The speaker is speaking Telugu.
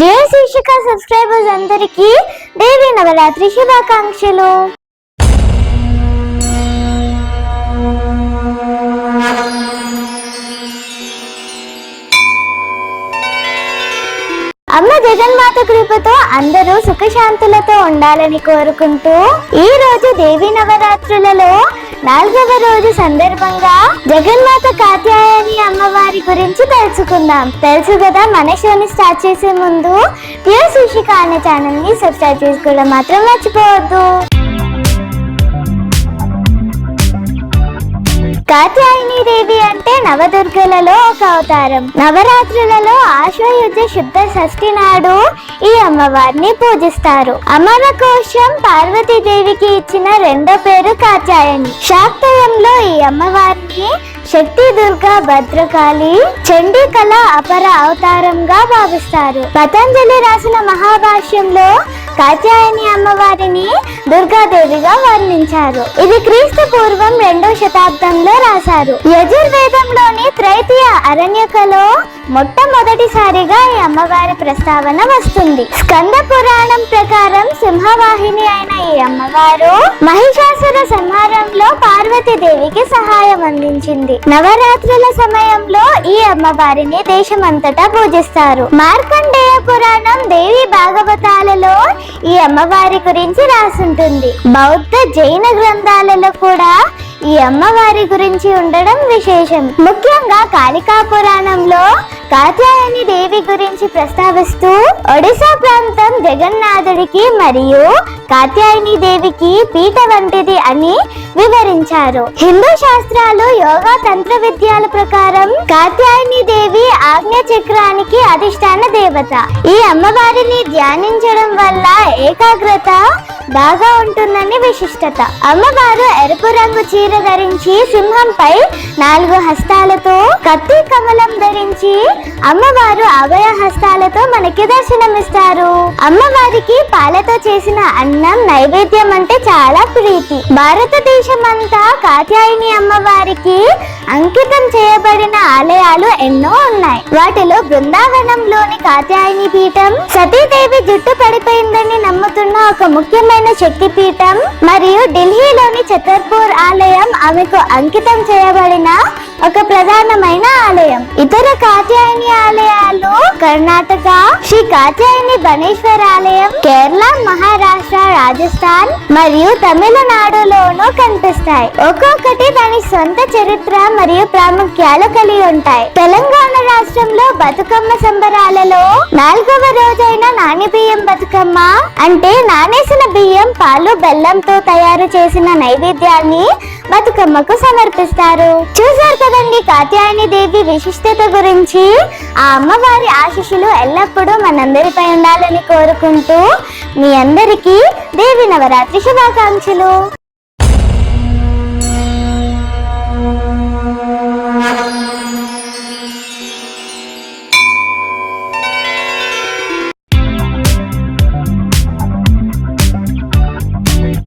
డియర్ శీర్షిక సబ్స్క్రైబర్స్ అందరికీ దేవి నవరాత్రి శుభాకాంక్షలు. అమ్మ జగన్మాత కృపతో అందరూ సుఖశాంతులతో ఉండాలని కోరుకుంటూ ఈ రోజు దేవి నవరాత్రులలో 4వ రోజు సందర్భంగా జగన్మాత కాత్యాయని అమ్మవారి గురించి తెలుసు కదా. మన షోని స్టార్ట్ చేసే ముందు డియర్ శీర్షిక అనే ఛానల్ ని సబ్స్క్రైబ్ చేసుకోవడం మాత్రం మర్చిపోవద్దు. కాత్యాయని దేవి అంటే నవదుర్గలలో ఒక అవతారం. నవరాత్రులలో ఆశ్వయుజ శుద్ధ షష్ఠి నాడు ఈ అమ్మవారిని పూజిస్తారు. అమర కోశం పార్వతీదేవికి ఇచ్చిన రెండో పేరు కాత్యాయని. శాక్తయంలో ఈ అమ్మవారిని శక్తి, దుర్గా, భద్రకాళి, చండీకళ అపర అవతారంగా భావిస్తారు. పతంజలి రాసిన మహాభాష్యంలో కాత్యాయని అమ్మవారిని దుర్గాదేవిగా వర్ణించారు. ఇది క్రీస్తు పూర్వం 2వ శతాబ్దంలో రాశారు. యజుర్వేదంలోని త్రైతీయ అరణ్యకలో మొట్టమొదటిసారిగా ఈ అమ్మవారి ప్రస్తావన వస్తుంది. స్కంద పురాణం ప్రకారం సింహవాహిని అయిన ఈ అమ్మవారు మహిషాసుర సంహారంలో పార్వతీదేవికి సహాయం అందించింది. నవరాత్రుల సమయంలో ఈ అమ్మవారిని దేశమంతటా పూజిస్తారు. మార్కండేయ పురాణం, దేవి భాగవతాలలో ఈ అమ్మవారి గురించి రాసుంటుంది. బౌద్ధ, జైన గ్రంథాలలో కూడా ఈ అమ్మవారి గురించి ఉండడం విశేషం. ముఖ్యంగా కాళికా పురాణంలో కాత్యాయని దేవి గురించి ప్రస్తావిస్తూ ఒడిశా ప్రాంతం జగన్నాథుడికి మరియు కాత్యాయని దేవికి పీఠ వంటిది అని వివరించారు. హిందూ శాస్త్రాలు, యోగా, తంత్ర విద్యాల ప్రకారం కాత్యాయని దేవి ఆజ్ఞ చక్రానికి అధిష్టాన దేవత. ఈ అమ్మవారిని ధ్యానించడం వల్ల ఏకాగ్రత బాగా ఉంటుందని విశిష్టత. అమ్మవారు ఎరుపు రంగు చీర ధరించి సింహంపై 4 హస్తాలతో, కత్తి కమలం ధరించి అమ్మవారు అభయ హస్తాలతో మనకి దర్శనమిస్తారు. అమ్మవారికి పాలతో చేసిన అన్నం నైవేద్యం అంటే చాలా ప్రీతి. భారతదేశం అంతా కాత్యాయని అమ్మవారికి అంకితం చేయబడిన ఆలయాలు ఎన్నో ఉన్నాయి. వాటిలో బృందావనంలోని కాత్యాయని పీఠం సతీదేవి జుట్టు పడిపోయిందని నమ్ముతున్న ఒక ముఖ్యమైన శక్తి పీఠం, మరియు ఢిల్లీలోని ఛతర్పూర్ ఆలయం ఆమెకు అంకితం చేయబడిన ఒక ప్రధానమైన ఆలయం. ఇతర కాత్యాయని ఆలయాలు కర్ణాటక శ్రీ కాత్యాయని బనేశ్వర ఆలయం, కేరళ, మహారాష్ట్ర, రాజస్థాన్ మరియు తమిళనాడులోనూ కనిపిస్తాయి. ఒక్కొక్కటి దాని సొంత చరిత్ర మరియు ప్రాముఖ్యాలు కలిగి ఉంటాయి. తెలంగాణ రాష్ట్రంలో బతుకమ్మ సంబరాలలో 4వ రోజైన నానిబియ్యం బతుకమ్మ అంటే నానేసిన బియ్యం, పాలు, బెల్లంతో తయారు చేసిన నైవేద్యాన్ని బతుకమ్మకు సమర్పిస్తారు. చూసారు కదండి కాత్యాయని దేవి విశిష్టత గురించి. ఆ అమ్మవారి ఆశీస్సులు ఎల్లప్పుడూ మనందరిపై ఉండాలని కోరుకుంటూ మీ అందరికీ దేవి నవరాత్రి శుభాకాంక్షలు.